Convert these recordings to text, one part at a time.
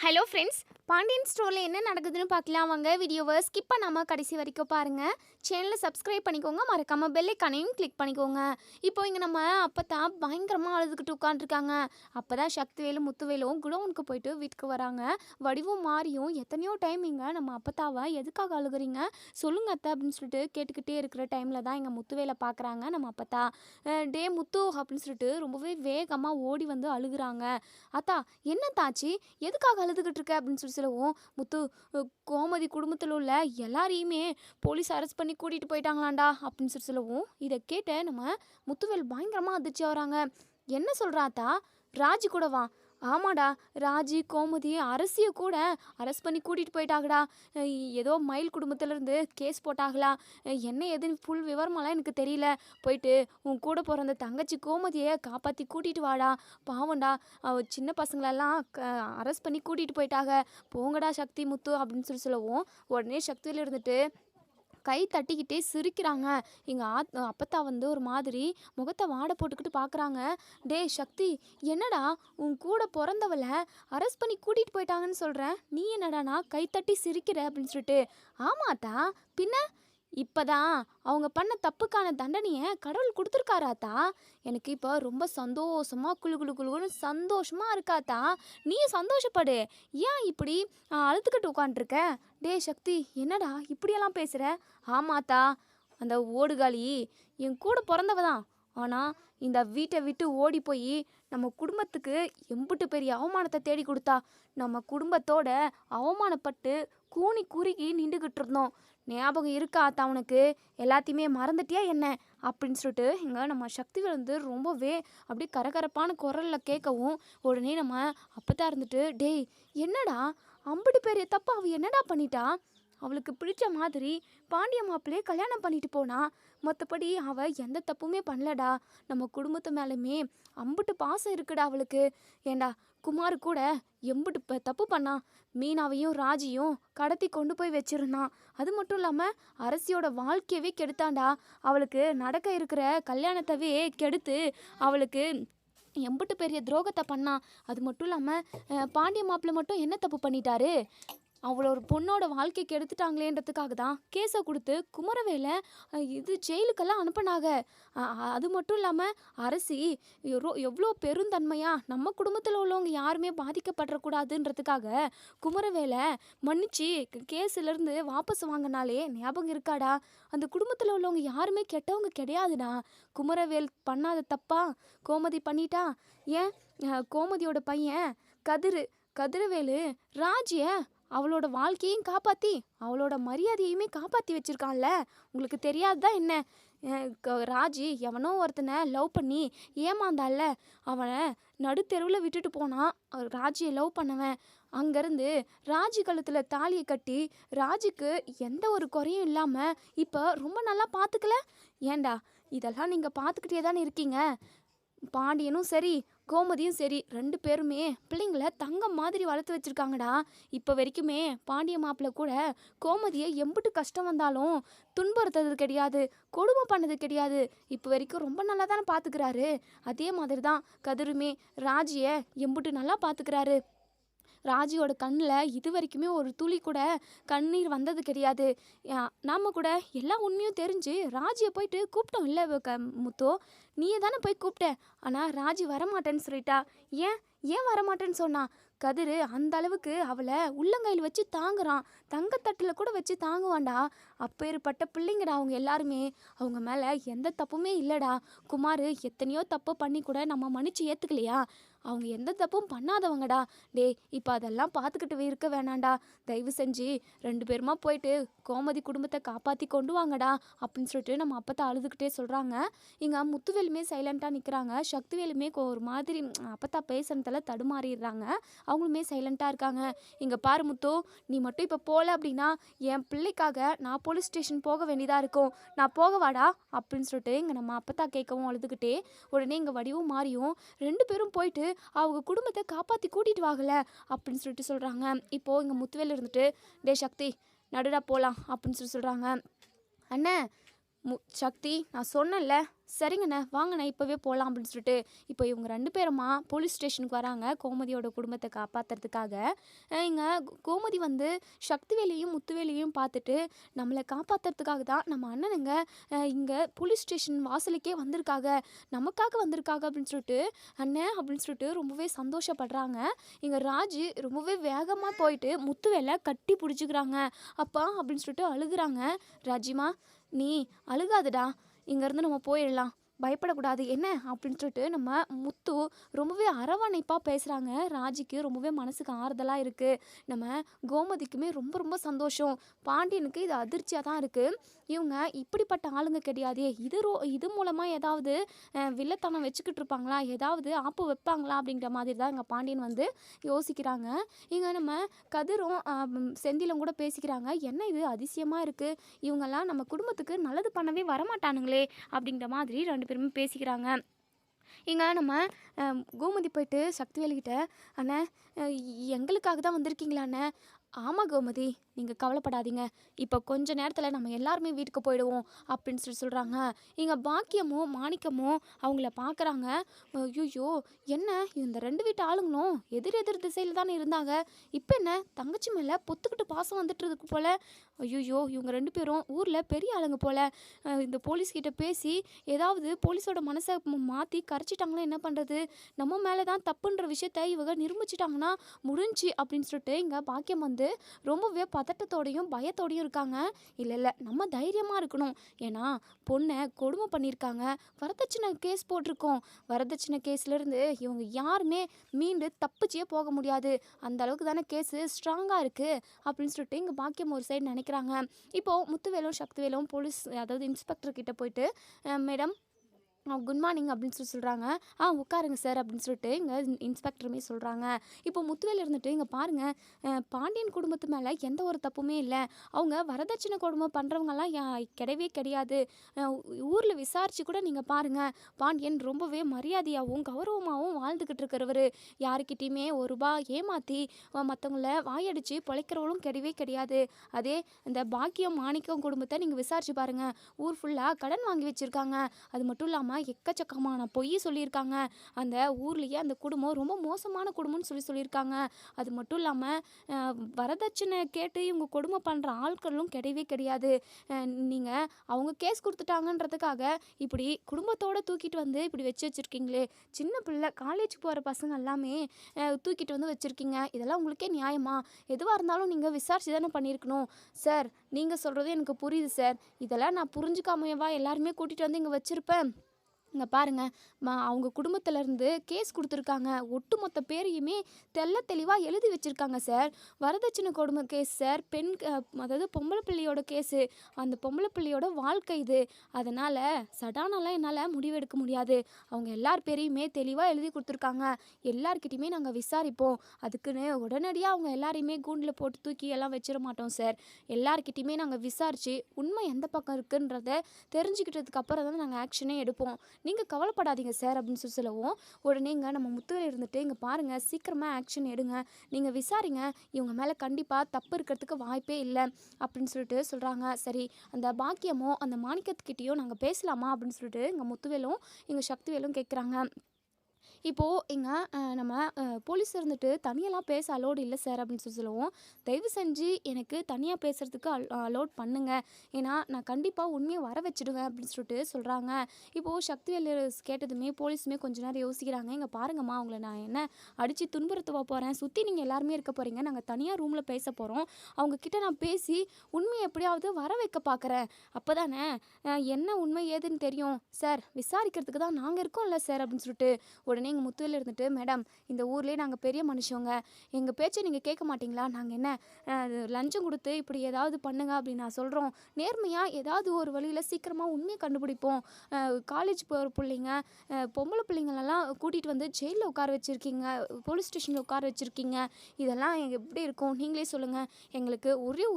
Hello friends, Pandian ஸ்டோரில் என்ன நடக்குதுன்னு பார்க்கலாம் வாங்க. வீடியோவை ஸ்கிப் பண்ணாமல் கடைசி வரைக்கும் பாருங்கள். சேனலை சப்ஸ்கிரைப் பண்ணிக்கோங்க, மறக்காமல் பெல் ஐக்கானையும் கிளிக் பண்ணிக்கோங்க. இப்போ இங்கே நம்ம அப்போத்தான் பயங்கரமாக அழுதுகிட்டு உட்காந்துருக்காங்க. அப்போ தான் சக்திவேலும் முத்துவேலும் குடோனுக்கு போயிட்டு வீட்டுக்கு வராங்க. வடிவும் மாறியும் எத்தனையோ டைம் இங்கே நம்ம அப்பத்தாவை எதுக்காக அழுகுறீங்க சொல்லுங்க அத்தை அப்படின்னு சொல்லிட்டு கேட்டுக்கிட்டே இருக்கிற டைமில் தான் இங்கே முத்துவேலை பார்க்குறாங்க நம்ம அப்பத்தா. டே முத்து அப்படின்னு சொல்லிட்டு ரொம்பவே வேகமாக ஓடி வந்து அழுகுறாங்க. அத்தா என்ன தாச்சி, எதுக்காக அழுதுகிட்டு இருக்க அப்படின்னு சொல்லவும், முத்து கோமதி குடும்பத்தில் உள்ள எல்லாரையுமே போலீஸ் அரெஸ்ட் பண்ணி கூட்டிகிட்டு போயிட்டாங்களாண்டா அப்படின்னு சொல்லவும், இதை கேட்ட நம்ம முத்துவேல் பயங்கரமாக அதிர்ச்சி வராங்க. என்ன சொல்கிறாத்தா, ராஜி கூடவா? ஆமாடா, ராஜி கோமதி அரசியை கூட அரெஸ்ட் பண்ணி கூட்டிகிட்டு போயிட்டாங்கடா. ஏதோ மயில் குடும்பத்திலேருந்து கேஸ் போட்டாங்களா, என்ன எதுன்னு ஃபுல் விவரமெல்லாம் எனக்கு தெரியல. போயிட்டு உன் கூட பிறந்த தங்கச்சி கோமதியை காப்பாற்றி கூட்டிகிட்டு வாடா. பாவண்டா, சின்ன பசங்களெல்லாம் அரெஸ்ட் பண்ணி கூட்டிகிட்டு போயிட்டாங்க. போங்கடா சக்தி முத்து அப்படின்னு சொல்லவும், உடனே சக்தியில் இருந்துட்டு கை தட்டிக்கிட்டே சிரிக்கிறாங்க. எங்கள் அப்பத்தா வந்து ஒரு மாதிரி முகத்தை வாடை போட்டுக்கிட்டு பார்க்குறாங்க. டே சக்தி, என்னடா உன் கூட பிறந்தவளை அரெஸ்ட் பண்ணி கூட்டிகிட்டு போயிட்டாங்கன்னு சொல்கிறேன், நீ என்னடானா கை தட்டி சிரிக்கிற அப்படின்னு சொல்லிட்டு. ஆமாத்தா, பின்ன இப்போதான் அவங்க பண்ண தப்புக்கான தண்டனையை கடவுள் கொடுத்துருக்காராத்தா. எனக்கு இப்போ ரொம்ப சந்தோஷமாக குழு குழு குழுன்னு சந்தோஷமாக இருக்காத்தா. நீயும் சந்தோஷப்படு. ஏன் இப்படி அழுதுகிட்டு உட்காண்ட்ருக்க? டே சக்தி, என்னடா இப்படியெல்லாம் பேசுகிற? ஆமாத்தா, அந்த ஓடுகாலி என் கூட பிறந்தவ தான். ஆனால் இந்த வீட்டை விட்டு ஓடி போய் நம்ம குடும்பத்துக்கு எம்புட்டு பெரிய அவமானத்தை தேடி கொடுத்தா. நம்ம குடும்பத்தோட அவமானப்பட்டு கூனி குறுகி நின்றுக்கிட்டு இருந்தோம். ஞாபகம் இருக்கா ஆத்தா உனக்கு? எல்லாத்தையுமே மறந்துட்டியா என்ன அப்படின்னு சொல்லிட்டு இங்கே நம்ம சக்தி வந்து ரொம்பவே அப்படி கரகரப்பான குரலில் கேட்கவும், உடனே நம்ம அப்பதான் இருந்துட்டு, டேய் என்னடா அம்புட்டு பெரிய தப்பு அவள் என்னடா பண்ணிட்டா? அவளுக்கு பிடிச்ச மாதிரி பாண்டிய மாப்பிள்ளையே கல்யாணம் பண்ணிட்டு போனா. மற்றபடி அவள் எந்த தப்புமே பண்ணலடா. நம்ம குடும்பத்து மேலுமே அம்புட்டு பாசம் இருக்குடா அவளுக்கு. ஏண்டா குமார் கூட எம்புட்டு தப்பு பண்ணா. மீனாவையும் ராஜியும் கடத்தி கொண்டு போய் வச்சிருந்தான். அது மட்டும் இல்லாமல் அரசியோட வாழ்க்கையவே கெடுத்தாண்டா. அவளுக்கு நடக்க இருக்கிற கல்யாணத்தவே கெடுத்து அவளுக்கு எம்புட்டு பெரிய துரோகத்தை பண்ணான். அது மட்டும் இல்லாமல் பாண்டிய மாப்பிள்ளை மட்டும் என்ன தப்பு பண்ணிட்டாரு? அவளை ஒரு பொண்ணோட வாழ்க்கைக்கு எடுத்துட்டாங்களேன்றதுக்காக தான் கேஸை கொடுத்து குமரவேலை ஜெயிலுக்கெல்லாம் அனுப்பினாங்க. அது மட்டும் இல்லாமல் அரசி எவ்வளோ பெருந்தன்மையாக நம்ம குடும்பத்தில் உள்ளவங்க யாருமே பாதிக்கப்படக்கூடாதுன்றதுக்காக குமரவேலை மன்னிச்சு கேஸிலேருந்து வாபஸ் வாங்கினாலே ஞாபகம் இருக்காடா? அந்த குடும்பத்தில் உள்ளவங்க யாருமே கெட்டவங்க கிடையாதுடா. குமரவேல் பண்ணாத தப்பா கோமதி பண்ணிட்டா. ஏன் கோமதியோட பையன் கதிரவேலு ராஜியை அவளோட வாழ்க்கையும் காப்பாற்றி அவளோட மரியாதையுமே காப்பாற்றி வச்சுருக்கான்ல. உங்களுக்கு தெரியாதுதான் என்ன? ராஜி எவனோ ஒருத்தனை லவ் பண்ணி ஏமாந்தால, அவனை நடுத்தெருவில் விட்டுட்டு போனான். ராஜியை லவ் பண்ணவன் அங்கேருந்து ராஜி கழுத்தில் தாலியை கட்டி ராஜிக்கு எந்த ஒரு குறையும் இல்லாமல் இப்போ ரொம்ப நல்லா பார்த்துக்கல. ஏண்டா இதெல்லாம் நீங்கள் பார்த்துக்கிட்டே தானே இருக்கீங்க? பாண்டியனும் சரி கோமதியும் சரி ரெண்டு பேருமே பிள்ளைங்கள தங்கம் மாதிரி வளர்த்து வச்சுருக்காங்கடா. இப்போ வரைக்குமே பாண்டிய மாப்பிள்ளை கூட கோமதியை எம்புட்டு கஷ்டம் வந்தாலும் துன்புறுத்தது கிடையாது, கொடுமை பண்ணது கிடையாது. இப்போ வரைக்கும் ரொம்ப நல்லா தானே பார்த்துக்கிறாரு. அதே மாதிரி தான் கதிருமே ராஜியை எம்புட்டு நல்லா பார்த்துக்கிறாரு. ராஜியோட கண்ணில் இது வரைக்குமே ஒரு துளி கூட கண்ணீர் வந்தது கிடையாது. நாம் கூட எல்லா உண்மையும் தெரிஞ்சு ராஜியை போயிட்டு கூப்பிட்டோம் இல்லை முத்தோ? நீயே தானே போய் கூப்பிட்ட. ஆனால் ராஜி வரமாட்டேன்னு சொல்லிட்டா. ஏன் வரமாட்டேன்னு சொன்னா? கதிர் அந்த அளவுக்கு அவளை உள்ளங்கையில் வச்சு தாங்குறான். தங்கத்தட்டில் கூட வச்சு தாங்குவான்டா. அப்பேற்பட்ட பிள்ளைங்கடா அவங்க எல்லாருமே. அவங்க மேலே எந்த தப்புமே இல்லைடா. குமார் எத்தனையோ தப்பு பண்ணி கூட நம்ம மன்னிச்சு ஏற்றுக்கலையா? அவங்க எந்த தப்பும் பண்ணாதவங்கடா. டே இப்போ அதெல்லாம் பார்த்துக்கிட்டு இருக்க வேணாண்டா. தயவு செஞ்சு ரெண்டு பேருமா போயிட்டு கோமதி குடும்பத்தை காப்பாற்றி கொண்டு வாங்கடா அப்படின்னு சொல்லிட்டு நம்ம அப்பத்தை அழுதுகிட்டே சொல்கிறாங்க. இங்கே முத்துவேலுமே சைலண்ட்டாக நிற்கிறாங்க. சக்திவேலுமே ஒரு மாதிரி அப்பத்தா பேசுனதில் தடுமாறிடுறாங்க. அவங்களுமே சைலண்ட்டாக இருக்காங்க. இங்கே பாரு முத்து, நீ மட்டும் இப்போ போகல அப்படின்னா என் பிள்ளைக்காக நான் போலீஸ் ஸ்டேஷன் போக வேண்டியதாக இருக்கும். நான் போகவாடா அப்படின்னு சொல்லிட்டு இங்கே நம்ம அப்பத்தா கேட்கவும் அழுதுகிட்டே, உடனே இங்கே வடிவும் மாறியும் ரெண்டு பேரும் போயிட்டு அவங்க குடும்பத்தை காப்பாற்றி கூட்டிகிட்டு வாங்கல அப்படின்னு சொல்லிட்டு சொல்கிறாங்க. இப்போது இங்கே முத்துவேல் இருந்துட்டு, டே சக்தி நடுடா போகலாம் அப்படின்னு சொல்கிறாங்க. அண்ணே சக்தி நான் சொன்னேன்ல, சரிங்கண்ணே வாங்கண்ணே இப்போவே போகலாம் அப்படின்னு சொல்லிட்டு இப்போ இவங்க 2 பேருமா போலீஸ் ஸ்டேஷனுக்கு வராங்க கோமதியோட குடும்பத்தை காப்பாற்றுறதுக்காக. இங்கே கோமதி வந்து சக்திவேலையும் முத்துவேலையும் பார்த்துட்டு நம்மளை காப்பாற்றுறதுக்காக தான் நம்ம அண்ணனுங்க இங்கே போலீஸ் ஸ்டேஷன் வாசலுக்கே வந்திருக்காங்க, நமக்காக வந்திருக்காங்க அப்படின்னு சொல்லிட்டு அண்ணன் அப்படின்னு சொல்லிட்டு ரொம்பவே சந்தோஷப்படுறாங்க. இங்கே ராஜு ரொம்பவே வேகமாக போயிட்டு முத்துவேலை கட்டி பிடிச்சிக்கிறாங்க. அப்பா அப்படின்னு சொல்லிட்டு அழுகுறாங்க. ராஜிமா நீ அழுகாதடா, இங்கேருந்து நம்ம போயிடலாம், பயப்படக்கூடாது என்ன அப்படின்னு சொல்லிட்டு நம்ம முத்து ரொம்பவே அரவணைப்பாக பேசுகிறாங்க. ராஜிக்கு ரொம்பவே மனசுக்கு ஆறுதலாக இருக்குது. நம்ம கோமதிக்குமே ரொம்ப ரொம்ப சந்தோஷம். பாண்டியனுக்கு இது அதிர்ச்சியாக தான் இருக்குது. இவங்க இப்படிப்பட்ட ஆளுங்க கிடையாதே, இது மூலமாக ஏதாவது வில்லத்தனம் வச்சுக்கிட்டு இருப்பாங்களா, ஏதாவது ஆப்பு வைப்பாங்களா அப்படிங்கிற மாதிரி தான் எங்கள் பாண்டியன் வந்து யோசிக்கிறாங்க. இங்கே நம்ம கதிரும் செந்திலும் கூட பேசிக்கிறாங்க. என்ன இது அதிசயமாக இருக்குது, இவங்கெல்லாம் நம்ம குடும்பத்துக்கு நல்லது பண்ணவே வரமாட்டானுங்களே அப்படிங்கிற மாதிரி 2 பேருமே பேசிக்கிறாங்க. இங்கே நம்ம கோமதி போயிட்டு சக்திவேலுக்கிட்ட அண்ணே எங்களுக்காக தான் வந்திருக்கீங்களா அண்ணே? ஆமாம் கோமதி, நீங்கள் கவலைப்படாதீங்க, இப்போ கொஞ்ச நேரத்தில் நம்ம எல்லாருமே வீட்டுக்கு போயிடுவோம் அப்படின்னு சொல்கிறாங்க. இங்கே பாக்கியமும் மாணிக்கமும் அவங்கள பார்க்குறாங்க. ஐயோ என்ன இந்த 2 வீட்டு ஆளுங்களும் எதிர் திசையில் தானே இருந்தாங்க, இப்போ என்ன தங்கச்சி மேலே பொத்துக்கிட்டு பாசம் வந்துட்டுருக்கு போல். ஐயோ இவங்க 2 பேரும் ஊரில் பெரிய ஆளுங்க போல். இந்த போலீஸ்கிட்ட பேசி ஏதாவது போலீஸோட மனசை மாற்றி கரைச்சிட்டாங்கன்னா என்ன பண்ணுறது, நம்ம மேலே தான் தப்புன்ற விஷயத்த இவங்க நிரூபிச்சிட்டாங்கன்னா முடிஞ்சு அப்படின்னு சொல்லிட்டு இங்கே பாக்கியம் வந்து ரொம்பவே பதட்டத்தோடையும் பயத்தோடையும் இருக்காங்க. இல்லை நம்ம தைரியமாக இருக்கணும், ஏன்னா பொண்ணை கொடுமை பண்ணியிருக்காங்க, வரதட்சணை கேஸ் போட்டிருக்கோம், வரதட்சணை கேஸ்லேருந்து இவங்க யாருமே மீண்டு தப்பிச்சே போக முடியாது, அந்த அளவுக்கு தானே கேஸு ஸ்ட்ராங்காக இருக்குது அப்படின்னு சொல்லிட்டு இங்கே பாக்கியம் ஒரு சைடு நினைக்கிறாங்க. இப்போது முத்துவேலும் சக்திவேலும் போலீஸ் அதாவது இன்ஸ்பெக்டர்கிட்ட போயிட்டு மேடம் குட் மார்னிங் அப்படின்னு சொல்கிறாங்க. உட்காருங்க சார் அப்படின்னு சொல்லிட்டு இங்கே இன்ஸ்பெக்டருமே சொல்கிறாங்க. இப்போ முத்துவேல் இருந்துட்டு இங்கே பாருங்கள், பாண்டியன் குடும்பத்து மேலே எந்த ஒரு தப்புமே இல்லை, அவங்க வரதட்சணை கொடுமை பண்ணுறவங்கலாம் கிடையவே கிடையாது, ஊரில் விசாரித்து கூட நீங்கள் பாருங்கள், பாண்டியன் ரொம்பவே மரியாதையாகவும் கௌரவமாகவும் வாழ்ந்துக்கிட்டு இருக்கிறவர், யாருக்கிட்டேயுமே ₹1 ஏமாற்றி மற்றவங்கள வாயடித்து பொழைக்கிறவங்களும் கிடையவே கிடையாது. அதே இந்த பாக்கியம் மாணிக்கம் குடும்பத்தை நீங்கள் விசாரித்து பாருங்கள், ஊர் ஃபுல்லாக கடன் வாங்கி வச்சுருக்காங்க, அது மட்டும் இல்லாமல் எக்கச்சக்கமான பொய் சொல்லியிருக்காங்க, அந்த ஊர்லேயே அந்த குடும்பம் ரொம்ப மோசமான குடும்பம்னு சொல்லியிருக்காங்க. அது மட்டும் இல்லாமல் வரதட்சணை கேட்டு இவங்க கொடுமை பண்ணுற ஆட்களும் கிடையவே கிடையாது. நீங்கள் அவங்க கேஸ் கொடுத்துட்டாங்கன்றதுக்காக இப்படி குடும்பத்தோடு தூக்கிட்டு வந்து இப்படி வச்சுருக்கீங்களே, சின்ன பிள்ளை காலேஜ் போகிற பசங்க எல்லாமே தூக்கிட்டு வந்து வச்சுருக்கீங்க, இதெல்லாம் உங்களுக்கே நியாயமா? எதுவாக இருந்தாலும் நீங்கள் விசாரிச்சு தானே பண்ணியிருக்கணும். சார் நீங்கள் சொல்கிறது எனக்கு புரியுது சார், இதெல்லாம் நான் புரிஞ்சுக்காமையவா எல்லாருமே கூட்டிகிட்டு வந்து இங்கே வச்சுருப்பேன். இங்கே பாருங்கள், அவங்க குடும்பத்திலேருந்து கேஸ் கொடுத்துருக்காங்க, ஒட்டுமொத்த பேரையுமே தெளிவாக எழுதி வச்சுருக்காங்க சார். வரதட்சணை கொடுமை கேஸ் சார், அதாவது பொம்பளை பிள்ளையோட கேஸு, அந்த பொம்பளை பிள்ளையோட வாழ்க்கை இது, அதனால் சடானெல்லாம் என்னால் முடிவெடுக்க முடியாது. அவங்க எல்லார் பேரையுமே தெளிவாக எழுதி கொடுத்துருக்காங்க, எல்லார்கிட்டையுமே நாங்கள் விசாரிப்போம், அதுக்குன்னு உடனடியாக அவங்க எல்லாரையுமே கூண்டில் போட்டு தூக்கி எல்லாம் வச்சிட மாட்டோம் சார். எல்லார்கிட்டையுமே நாங்கள் விசாரித்து உண்மை எந்த பக்கம் இருக்குன்றத தெரிஞ்சுக்கிட்டதுக்கு அப்புறம் தான் நாங்கள் ஆக்ஷனே எடுப்போம், நீங்கள் கவலைப்படாதீங்க சார் அப்படின்னு சொல்லவும், உடனே இங்கே நம்ம முத்துவேல் இருந்துட்டு இங்கே பாருங்கள் சீக்கிரமாக ஆக்ஷன் எடுங்க, நீங்கள் விசாரிங்க, இவங்க மேலே கண்டிப்பாக தப்பு இருக்கிறதுக்கு வாய்ப்பே இல்லை அப்படின்னு சொல்லிட்டு சொல்கிறாங்க. சரி அந்த பாக்கியமோ அந்த மாணிக்கத்துக்கிட்டேயோ நாங்கள் பேசலாமா அப்படின்னு சொல்லிட்டு இங்கே முத்துவேலும் இங்கே சக்திவேலும் கேட்குறாங்க. இப்போது இங்கே நம்ம போலீஸ் இருந்துட்டு தனியெல்லாம் பேச அலோடு இல்லை சார் அப்படின்னு சொல்லுவோம், தயவு செஞ்சு எனக்கு தனியாக பேசுகிறதுக்கு அலோட் பண்ணுங்க, ஏன்னா நான் கண்டிப்பாக உண்மையை வர வச்சுடுவேன் அப்படின்னு சொல்லிட்டு சொல்கிறாங்க. இப்போது சக்திவேல் கேட்டதுமே போலீஸுமே கொஞ்ச நேரம் யோசிக்கிறாங்க. இங்கே பாருங்கம்மா, அவங்கள நான் என்ன அடித்து துன்புறுத்துவ போகிறேன், சுற்றி நீங்கள் எல்லாருமே இருக்க போகிறீங்க, நாங்கள் தனியாக ரூமில் பேச போகிறோம், அவங்கக்கிட்ட நான் பேசி உண்மையை எப்படியாவது வர வைக்க பார்க்குறேன், அப்போ தானே என்ன உண்மை ஏதுன்னு தெரியும் சார், விசாரிக்கிறதுக்கு தான் நாங்கள் இருக்கோம்ல சார் அப்படின்னு சொல்லிட்டு உடனே எங்கள் முத்துவேல் இருந்துட்டு, மேடம் இந்த ஊர்லேயே நாங்கள் பெரிய மனுஷங்க, எங்கள் பேச்சை நீங்கள் கேட்க மாட்டிங்களா, நாங்கள் என்ன லஞ்சம் கொடுத்து இப்படி ஏதாவது பண்ணுங்க அப்படின்னு நான் சொல்கிறோம், நேர்மையாக ஏதாவது ஒரு வழியில் சீக்கிரமாக உண்மையை கண்டுபிடிப்போம், காலேஜ் போகிற பிள்ளைங்க பொம்பளை பிள்ளைங்களெல்லாம் கூட்டிகிட்டு வந்து ஜெயிலில் உட்கார வச்சுருக்கீங்க, போலீஸ் ஸ்டேஷனில் உட்கார வச்சுருக்கீங்க, இதெல்லாம் எப்படி இருக்கும் நீங்களே சொல்லுங்கள், எங்களுக்கு ஒரே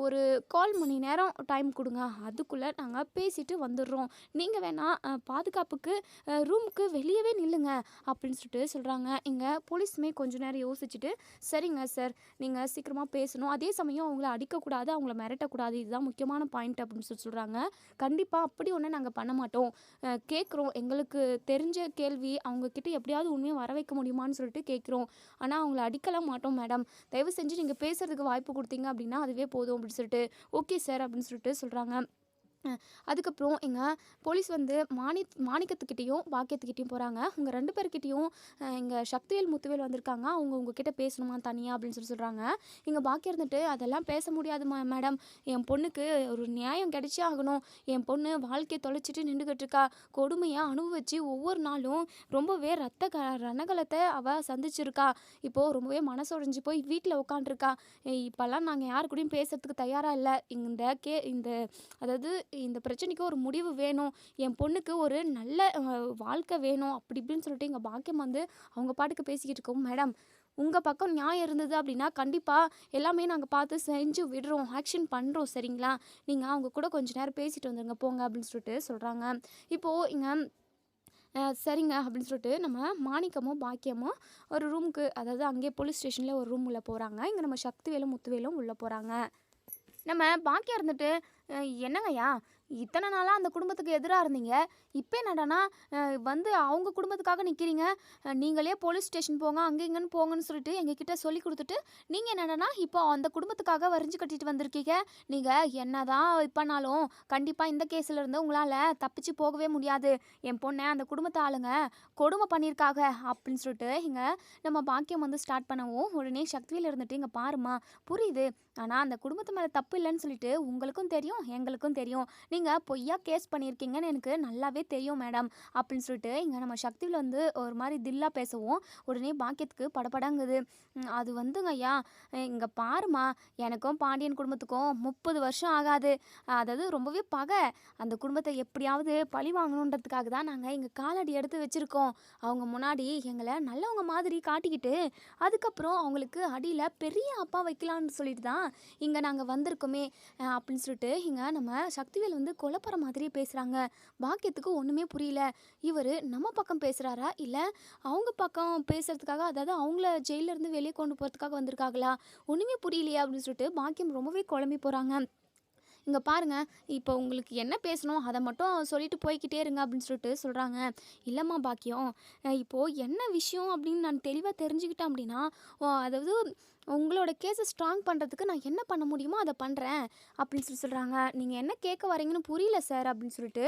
ஒரு கால் மணி நேரம் டைம் கொடுங்க, அதுக்குள்ளே நாங்கள் பேசிட்டு வந்துடுறோம், நீங்கள் வேணால் பாதுகாப்புக்கு ரூமுக்கு வெளியவே நில்லுங்க, சொல்லுங்க அப்படின்னு சொல்லிட்டு சொல்கிறாங்க. இங்கே போலீஸுமே கொஞ்ச நேரம் யோசிச்சுட்டு, சரிங்க சார், நீங்கள் சீக்கிரமாக பேசணும், அதே சமயம் அவங்கள அடிக்கக்கூடாது, அவங்கள மிரட்டக்கூடாது, இதுதான் முக்கியமான பாயிண்ட் அப்படின்னு சொல்கிறாங்க. கண்டிப்பாக அப்படி ஒன்று நாங்கள் பண்ண மாட்டோம், கேட்குறோம், எங்களுக்கு தெரிஞ்ச கேள்வி, அவங்கக்கிட்ட எப்படியாவது உண்மையை வர வைக்க முடியுமான்னு சொல்லிட்டு கேட்குறோம், ஆனால் அவங்கள அடிக்கலாம் மாட்டோம் மேடம், தயவு செஞ்சு நீங்கள் பேசுகிறதுக்கு வாய்ப்பு கொடுத்தீங்க அப்படின்னா அதுவே போதும் அப்படின்னு சொல்லிட்டு, ஓகே சார் அப்படின்னு சொல்லிட்டு சொல்கிறாங்க. அதுக்கப்புறம் எங்கள் போலீஸ் வந்து மாணிக்கத்துக்கிட்டேயும் பாக்கியத்துக்கிட்டேயும் போகிறாங்க. உங்க 2 பேர்கிட்டயும் இங்கே சக்திவேல் முத்துவேல் வந்திருக்காங்க, அவங்க உங்ககிட்ட பேசணுமா தனியாக அப்படின்னு சொல்கிறாங்க. இங்கே பாக்கியம் இருந்துட்டு, அதெல்லாம் பேச முடியாது மேடம், என் பொண்ணுக்கு ஒரு நியாயம் கிடைச்சே ஆகணும், என் பொண்ணு வாழ்க்கையை தொலைச்சிட்டு நின்றுக்கிட்டு இருக்கா, கொடுமையாக அனுபவிச்சு ஒவ்வொரு நாளும் ரொம்பவே ரணகலத்தை அவள் சந்திச்சிருக்கா, இப்போது ரொம்பவே மனசுடைஞ்சு போய் வீட்டில் உட்காண்ட்ருக்கா, இப்போல்லாம் நாங்கள் யாரு கூடயும் பேசுறதுக்கு தயாராக இல்லை, இந்த அதாவது இந்த பிரச்சனைக்கு ஒரு முடிவு வேணும், என் பொண்ணுக்கு ஒரு நல்ல வாழ்க்கை வேணும் அப்படி இப்படின்னு சொல்லிட்டு எங்கள் பாக்கியம் வந்து அவங்க பாட்டுக்கு பேசிக்கிட்டு இருக்கோம். மேடம், உங்கள் பக்கம் நியாயம் இருந்தது அப்படின்னா கண்டிப்பாக எல்லாமே நாங்கள் பார்த்து செஞ்சு விடுறோம், ஆக்ஷன் பண்ணுறோம், சரிங்களா, நீங்கள் அவங்க கூட கொஞ்ச நேரம் பேசிட்டு வந்துடுங்க போங்க அப்படின்னு சொல்லிட்டு சொல்கிறாங்க. இப்போது இங்கே சரிங்க அப்படின்னு சொல்லிட்டு நம்ம மாணிக்கமும் பாக்கியமும் ஒரு ரூமுக்கு, அதாவது அங்கேயே போலீஸ் ஸ்டேஷனில் ஒரு ரூம் உள்ளே போகிறாங்க. இங்கே நம்ம சக்திவேலும் முத்துவேலும் உள்ளே போகிறாங்க. நம்ம பாக்கியம் இருந்துட்டு, என்னங்கய்யா இத்தனை நாளாக அந்த குடும்பத்துக்கு எதிராக இருந்தீங்க, இப்போ என்னடானா வந்து அவங்க குடும்பத்துக்காக நிற்கிறீங்க, நீங்களே போலீஸ் ஸ்டேஷன் போங்க அங்கே இங்கேன்னு போங்கன்னு சொல்லிட்டு எங்ககிட்ட சொல்லி கொடுத்துட்டு, நீங்கள் என்னடானா இப்போ அந்த குடும்பத்துக்காக வரிஞ்சு கட்டிட்டு வந்திருக்கீங்க, நீங்கள் என்ன தான் பண்ணாலும் கண்டிப்பாக இந்த கேஸில் இருந்து உங்களால் தப்பிச்சு போகவே முடியாது, என் பொண்ணை அந்த குடும்பத்தை ஆளுங்க கொடுமை பண்ணியிருக்காங்க அப்படின்னு சொல்லிட்டு இங்கே நம்ம பாக்கியம் வந்து ஸ்டார்ட் பண்ணவும், உடனே சக்தியில் இருந்துட்டு, இங்கே பாருமா புரியுது, ஆனால் அந்த குடும்பத்து மேலே தப்பு இல்லைன்னு சொல்லிட்டு உங்களுக்கும் தெரியும் எங்களுக்கும் தெரியும், நீங்கள் பொய்யா கேஸ் பண்ணியிருக்கீங்கன்னு எனக்கு நல்லாவே தெரியும் மேடம் அப்படின்னு சொல்லிட்டு இங்கே நம்ம சக்தியில் வந்து ஒரு மாதிரி தில்லா பேசவும், உடனே பாக்கியத்துக்கு படப்படங்குது. அது வந்துங்க ஐயா, இங்கே பாருமா, எனக்கும் பாண்டியன் குடும்பத்துக்கும் 30 வருஷம் ஆகாது, அதாவது ரொம்பவே பகை, அந்த குடும்பத்தை எப்படியாவது பழி வாங்கணுன்றதுக்காக தான் நாங்கள் இங்கே காலடி எடுத்து வச்சுருக்கோம், அவங்க முன்னாடி எங்களை நல்லவங்க மாதிரி காட்டிக்கிட்டு அதுக்கப்புறம் அவங்களுக்கு அடியில் பெரிய அப்பா வைக்கலான்னு சொல்லிட்டு தான் இங்கே நாங்கள் வந்திருக்கோமே அப்படின்னு சொல்லிட்டு இங்கே நம்ம சக்திவேல் வந்து குழப்பற மாதிரியே பேசுகிறாங்க. பாக்கியத்துக்கு ஒன்றுமே புரியல, இவர் நம்ம பக்கம் பேசுகிறாரா இல்லை அவங்க பக்கம் பேசுகிறதுக்காக, அதாவது அவங்கள ஜெயிலேருந்து வெளியே கொண்டு போகிறதுக்காக வந்திருக்காங்களா, ஒன்றுமே புரியலையா அப்படின்னு சொல்லிட்டு பாக்கியம் ரொம்பவே குழம்பி போகிறாங்க. இங்கே பாருங்கள், இப்போ உங்களுக்கு என்ன பேசணும் அதை மட்டும் சொல்லிட்டு போய்கிட்டே இருங்க அப்படின்னு சொல்லிட்டு சொல்கிறாங்க. இல்லைம்மா பாக்கியம், இப்போது என்ன விஷயம் அப்படின்னு நான் தெளிவாக தெரிஞ்சுக்கிட்டேன் அப்படின்னா, அதாவது உங்களோட கேஸை ஸ்ட்ராங் பண்ணுறதுக்கு நான் என்ன பண்ண முடியுமோ அதை பண்ணுறேன் அப்படின்னு சொல்கிறாங்க. நீங்கள் என்ன கேட்க வரீங்கன்னு புரியல சார் அப்படின்னு சொல்லிட்டு,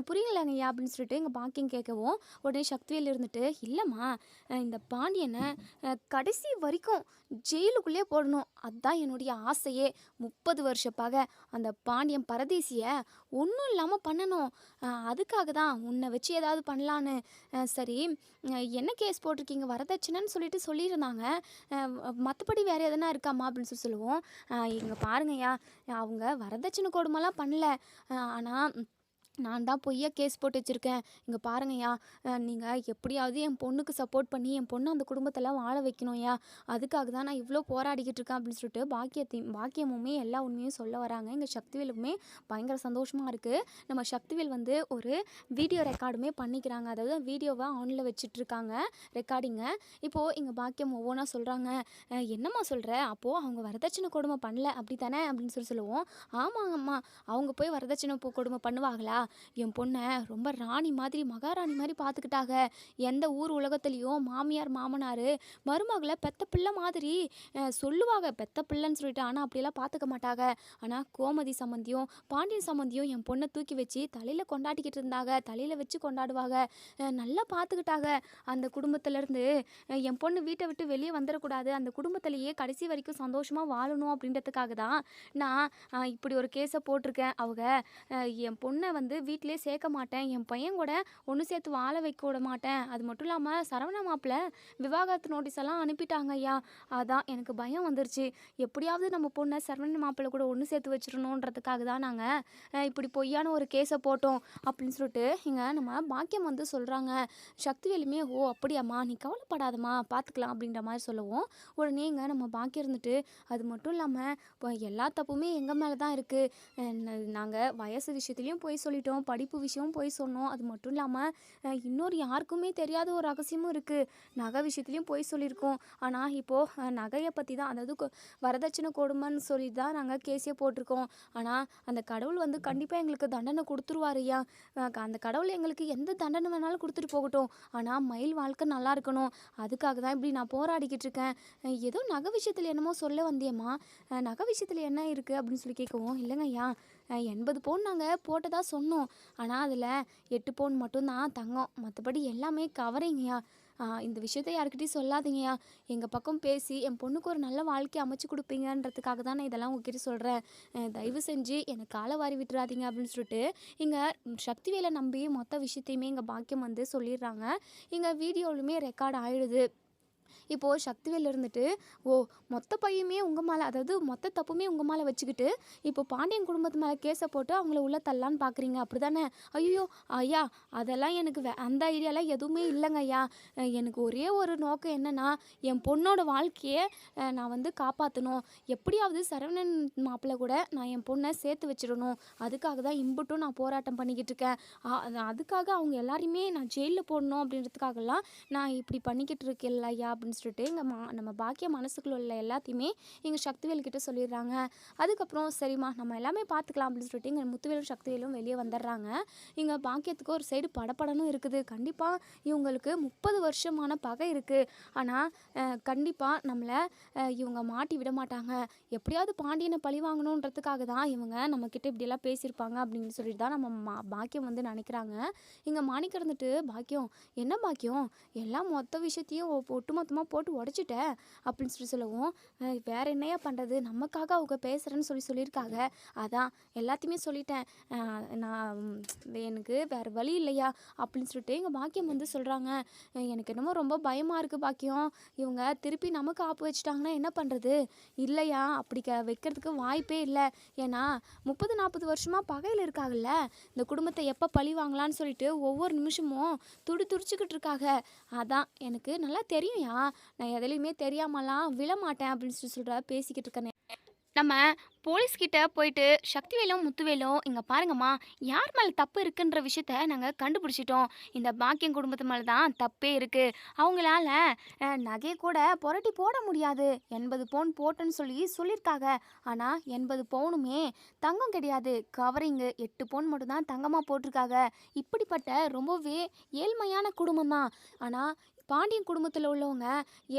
புரியலைங்கய்யா அப்படின்னு சொல்லிட்டு எங்கள் பாக்கியம் கேட்கவும், உடனே சக்திவேல் இருந்துட்டு, இல்லைம்மா, இந்த பாண்டியனை கடைசி வரைக்கும் ஜெயிலுக்குள்ளே போடணும், அதுதான் என்னுடைய ஆசையே, 30 வருஷ பகை, அந்த பாண்டியன் பரதேசியை ஒன்றும் இல்லாமல் பண்ணணும், அதுக்காக தான் உன்னை வச்சு ஏதாவது பண்ணலான்னு. சரி, என்ன கேஸ் போட்டிருக்கீங்க, வரதட்சணைன்னு சொல்லிட்டு சொல்லியிருந்தாங்க, மற்றபடி வேறு எதனா இருக்காம்மா அப்படின்னு சொல்லுவோம். இங்கே பாருங்கய்யா, அவங்க வரதட்சணை கொடுமைலாம் பண்ணல, ஆனால் நான் தான் பொய்யா கேஸ் போட்டு வச்சுருக்கேன், இங்கே பாருங்கய்யா, நீங்கள் எப்படியாவது என் பொண்ணுக்கு சப்போர்ட் பண்ணி என் பொண்ணு அந்த குடும்பத்தெல்லாம் வாழ வைக்கணும்யா, அதுக்காக தான் நான் இவ்வளோ போராடிக்கிட்டு இருக்கேன் அப்படின்னு சொல்லிட்டு பாக்கியமுமே எல்லா உண்மையும் சொல்ல வராங்க. எங்கள் சக்திவேலுக்குமே பயங்கர சந்தோஷமாக இருக்குது. நம்ம சக்திவேல் வந்து ஒரு வீடியோ ரெக்கார்டுமே பண்ணிக்கிறாங்க, அதாவது வீடியோவை ஆனில் வச்சிட்ருக்காங்க ரெக்கார்டிங்கை. இப்போது எங்கள் பாக்கியம் ஒவ்வொன்றா சொல்கிறாங்க. என்னம்மா சொல்கிற, அப்போது அவங்க வரதட்சணை கொடுமை பண்ணல அப்படி தானே அப்படின்னு சொல்லுவோம். ஆமாங்கம்மா, அவங்க போய் வரதட்சணை கொடுமை பண்ணுவாங்களா, என் பொண்ணை ரொம்ப ராணி மாதிரி மகாராணி மாதிரி பார்த்துக்கிட்டாங்க, எந்த ஊர் உலகத்துலேயும் மாமியார் மாமனார் மருமகளை பெத்த பிள்ளை மாதிரி சொல்லுவாங்க, பெத்த பிள்ளைன்னு சொல்லிட்டு, ஆனால் அப்படியெல்லாம் பார்த்துக்க மாட்டாங்க, ஆனால் கோமதி சம்மந்தியும் பாண்டியன் சம்மந்தியும் என் பொண்ணை தூக்கி வச்சு தலையில் கொண்டாடிக்கிட்டு இருந்தாங்க, தலையில் வச்சு கொண்டாடுவாங்க, நல்லா பார்த்துக்கிட்டாங்க, அந்த குடும்பத்திலேருந்து என் பொண்ணு வீட்டை விட்டு வெளியே வந்துடக்கூடாது, அந்த குடும்பத்திலேயே கடைசி வரைக்கும் சந்தோஷமாக வாழணும் அப்படின்றதுக்காக தான் நான் இப்படி ஒரு கேஸை போட்டிருக்கேன், அவங்க என் பொண்ணை வந்து வீட்டிலே சேர்க்க மாட்டேன், என் பையன் கூட ஒன்று சேர்த்து வாழ வைக்க விட மாட்டேன், அது மட்டும் இல்லாமல் சரவண மாப்பிள்ளை விவாகரத்து நோட்டீஸ் எல்லாம் அனுப்பிட்டாங்க ஐயா, அதான் எனக்கு பயம் வந்துருச்சு, எப்படியாவது நம்ம பொண்ணை சரவண மாப்பிள்ளை கூட ஒன்று சேர்த்து வச்சிடணுன்றதுக்காக தான் நாங்கள் இப்படி பொய்யான ஒரு கேஸை போட்டோம் அப்படின்னு சொல்லிட்டு இங்கே நம்ம பாக்கியம் வந்து சொல்கிறாங்க. சக்திவேலுமே, ஓ அப்படியாம்மா, நீ கவலைப்படாதம்மா, பார்த்துக்கலாம் அப்படின்ற மாதிரி சொல்லுவோம். உடனே இங்கே நம்ம பாக்கியம் இருந்துட்டு, அது மட்டும் இல்லாமல் இப்போ எல்லா தப்புமே எங்கள் மேலே தான் இருக்குது, நாங்கள் வயசு விஷயத்துலேயும் போய் சொல்லிட்டோம், சொல்லிட்டோம், படிப்பு விஷயம் போய் சொன்னோம். அது மட்டும் இல்லாமல் இன்னொரு யாருக்குமே தெரியாத ஒரு ரகசியமும் இருக்குது. நகை விஷயத்துலையும் போய் சொல்லியிருக்கோம். ஆனால் இப்போது நகையை பற்றி தான், அதாவது வரதட்சணை கொடுமைன்னு சொல்லி தான் நாங்கள் கேஸே போட்டிருக்கோம். ஆனால் அந்த கடவுள் வந்து கண்டிப்பாக எங்களுக்கு தண்டனை கொடுத்துருவாரு ஐயா. அந்த கடவுள் எங்களுக்கு எந்த தண்டனை வேணாலும் கொடுத்துட்டு போகட்டும். ஆனால் மயில் வாழ்க்கை நல்லா இருக்கணும். அதுக்காக தான் இப்படி நான் போராடிக்கிட்டு இருக்கேன். ஏதோ நகை விஷயத்தில் என்னமோ சொல்ல வந்தியம்மா, நகை விஷயத்தில் என்ன இருக்குது அப்படின்னு சொல்லி கேட்கவும், இல்லைங்க ஐயா, 80 பவுன் நாங்கள் போட்டதாக சொன்னோம். ஆனால் அதில் 8 பவுன் மட்டும்தான் தங்கம், மற்றபடி எல்லாமே கவரிங்கய்யா. இந்த விஷயத்த யாருக்கிட்டையும் சொல்லாதீங்கய்யா. எங்கள் பக்கம் பேசி என் பொண்ணுக்கு ஒரு நல்ல வாழ்க்கையை அமைச்சு கொடுப்பீங்கன்றதுக்காக தான் நான் இதெல்லாம் உங்ககிட்ட சொல்கிறேன். தயவு செஞ்சு எனக்கு காலை வாரி விட்டுறாதீங்க அப்படின்னு சொல்லிட்டு இங்கே சக்திவேலை நம்பி மொத்த விஷயத்தையுமே எங்கள் பாக்கியம் வந்து சொல்லிடுறாங்க. இங்கே வீடியோலுமே ரெக்கார்ட் ஆகிடுது. இப்போது சக்திவேல் இருந்துட்டு, ஓ, மொத்த பையுமே உங்கள் மேலே, அதாவது மொத்த தப்புமே உங்கள் மேலே வச்சுக்கிட்டு இப்போ பாண்டியன் குடும்பத்து மேலே கேஸை போட்டு அவங்கள உள்ள தள்ளலான்னு பார்க்குறீங்க, அப்படி தானே? ஐயோ ஐயா, அதெல்லாம் எனக்கு அந்த ஐடியாலாம் எதுவுமே இல்லைங்க ஐயா. எனக்கு ஒரே ஒரு நோக்கம் என்னென்னா, என் பொண்ணோட வாழ்க்கையை நான் வந்து காப்பாற்றணும். எப்படியாவது சரவணன் மாப்பிள்ளை கூட நான் என் பொண்ணை சேர்த்து வச்சிடணும். அதுக்காக தான் இம்புட்டும் நான் போராட்டம் பண்ணிக்கிட்டு இருக்கேன். அதுக்காக அவங்க எல்லாரையுமே நான் ஜெயிலில் போடணும் அப்படின்றதுக்காகலாம் நான் இப்படி பண்ணிக்கிட்டு இருக்கேன் ஐயா அப்படின்னு சொல்லிட்டு நம்ம பாக்கிய மனசுக்குள்ள உள்ள எல்லாத்தையுமே எங்கள் சக்திவேல் கிட்ட சொல்லிடுறாங்க. அதுக்கப்புறம் சரிம்மா நம்ம எல்லாமே பார்த்துக்கலாம் அப்படின்னு சொல்லிட்டு இங்கே முத்துவேலும் சக்திவேலும் வெளியே வந்துடுறாங்க. இங்கே பாக்கியத்துக்கு ஒரு சைடு படப்படனும் இருக்குது. கண்டிப்பாக இவங்களுக்கு 30 வருஷமான பகை இருக்குது. ஆனால் கண்டிப்பாக நம்மளை இவங்க மாட்டி விட மாட்டாங்க. எப்படியாவது பாண்டியனை பழி வாங்கணுன்றதுக்காக தான் இவங்க நம்மக்கிட்ட இப்படியெல்லாம் பேசியிருப்பாங்க அப்படின்னு சொல்லிட்டு தான் நம்ம பாக்கியம் வந்து நினைக்கிறாங்க. இங்கே மாணிக்கம் இருந்துட்டு, பாக்கியம் என்ன பாக்கியம், எல்லாம் மொத்த விஷயத்தையும் ஒட்டுமொத்தமாக போட்டு உடச்சிட்டேன் அப்படின்னு சொல்லவும், வேறு என்னையா பண்ணுறது, நமக்காக அவங்க பேசுகிறேன்னு சொல்லியிருக்காங்க, அதான் எல்லாத்தையுமே சொல்லிட்டேன், நான் எனக்கு வேறு வழி இல்லையா அப்படின்னு சொல்லிட்டு எங்கள் பாக்கியம் வந்து சொல்கிறாங்க. எனக்கு என்னமோ ரொம்ப பயமாக இருக்குது பாக்கியம், இவங்க திருப்பி நமக்கு ஆப்பு வச்சுட்டாங்கன்னா என்ன பண்ணுறது? இல்லையா, அப்படி வைக்கிறதுக்கு வாய்ப்பே இல்லை. ஏன்னா 30-40 வருஷமாக பகையில் இருக்காங்கல்ல, இந்த குடும்பத்தை எப்போ பழி வாங்கலான்னு சொல்லிட்டு ஒவ்வொரு நிமிஷமும் துடிச்சுக்கிட்டு இருக்காங்க. அதான் எனக்கு நல்லா தெரியும்யா, நான் எதுலையுமே தெரியாமலாம் விழமாட்டேன் அப்படின்னு சொல்கிற பேசிக்கிட்டு இருக்கேன். நம்ம போலீஸ்கிட்ட போயிட்டு சக்திவேலும் முத்துவேலும், இங்கே பாருங்கம்மா, யார் மேலே தப்பு இருக்குன்ற விஷயத்த நாங்கள் கண்டுபிடிச்சிட்டோம். இந்த பாக்கியம் குடும்பத்து மேலே தான் தப்பே இருக்குது. அவங்களால நகையை கூட புரட்டி போட முடியாது. 80 பவுன் போட்டுன்னு சொல்லியிருக்காங்க. ஆனால் 80 பவுனுமே தங்கம் கிடையாது, கவரிங்கு 8 பவுன் மட்டும்தான் தங்கமாக போட்டிருக்காங்க. இப்படிப்பட்ட ரொம்பவே ஏழ்மையான குடும்பம் தான். ஆனால் பாண்டியன் குடும்பத்தில் உள்ளவங்க